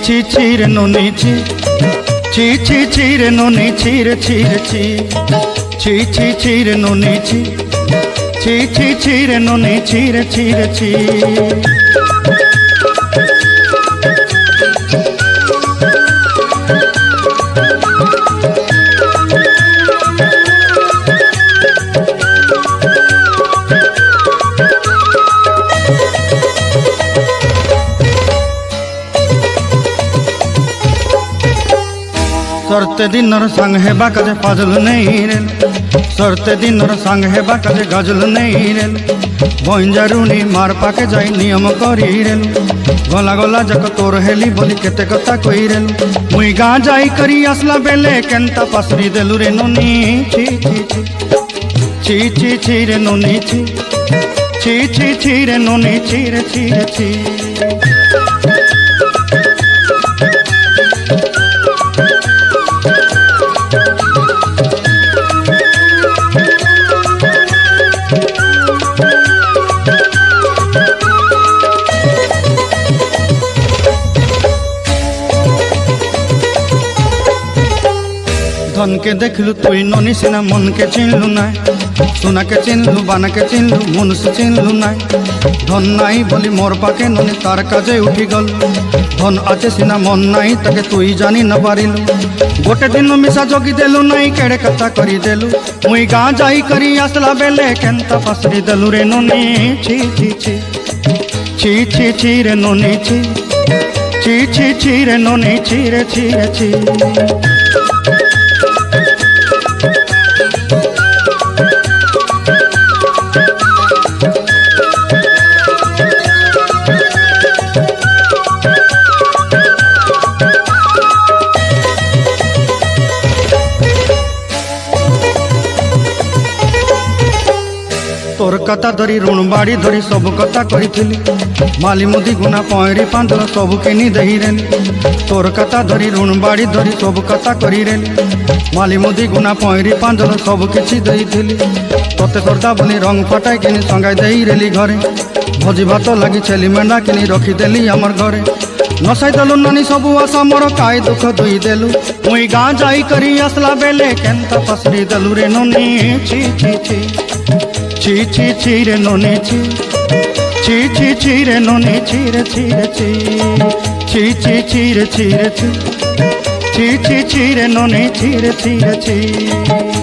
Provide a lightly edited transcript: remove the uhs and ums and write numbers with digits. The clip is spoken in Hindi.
ছি ছি রে ননি ছি ছি ছি ছি রে ননি ছি রে ছি রে ছি ছি ছি ছি রে ননি ছি ছি ছি ছি রে ননি ছি রে ছি রে ছি सरते दिनर संग हेबा काजे पाजल नहीं रेल सरते दिनर संग हेबा काजे गजल नहीं रेल बंजारुनी मार पाके जाई नियम करी रेल गला गला जक तोर हेली बोली केते कथा कई रेल मुई गाँ जाई करी आसला बेले केंता पासरी देलु रे नोनी छी छी छी छी छी छी रे नोनी छी छी छी छी रे नोनी छी रे छी रे छी धन के देखलु तुई ननी सिना मन के चिन्हलु नाय सोना के चिन्हलु बाना के चिन्हलु मन से चिन्हलु नाय धन नाई बोली मोर पाके ननी तार काजे उठी गल धन आचे सिना मन नाई ताके तुई जानी न पारिलु गोटे दिन मिसा जोगी देलु नाई केड़े कथा करी देलु मुई गाँ जाई करी आसला बेले केंता पासरी देलु रे ननी छी छी छी छी छी छी रे ननी छी छी छी छी रे ननी छी रे छी रे छी तोर कथा धरी ऋण बाड़ी धरी सब कथा करी माली मुदी गुना पहरी पांदर सब किनी दही रेली तोर कथा धरी ऋण बाड़ी धरी सब कथा करी रेली माली मुदी गुना पहरी पांदर सब किछि दही तोते करदा बनी रंग फटाई किनी संगाई दही रेली घरे भोजी भात लगी छेली मेंढा किनी रखी देली हमर घरे नसाई देलु नानी सबू आशा मोर काय दुख दुई देलु मुई गाँ जाई करी आसला बेले केंता पसरी देलु रे नोनी छी छी छी ची ची ची रे नोनी ची ची ची ची रे नोनी ची रे ची रे ची ची ची ची रे ची रे ची ची ची ची रे नोनी ची रे ची रे ची।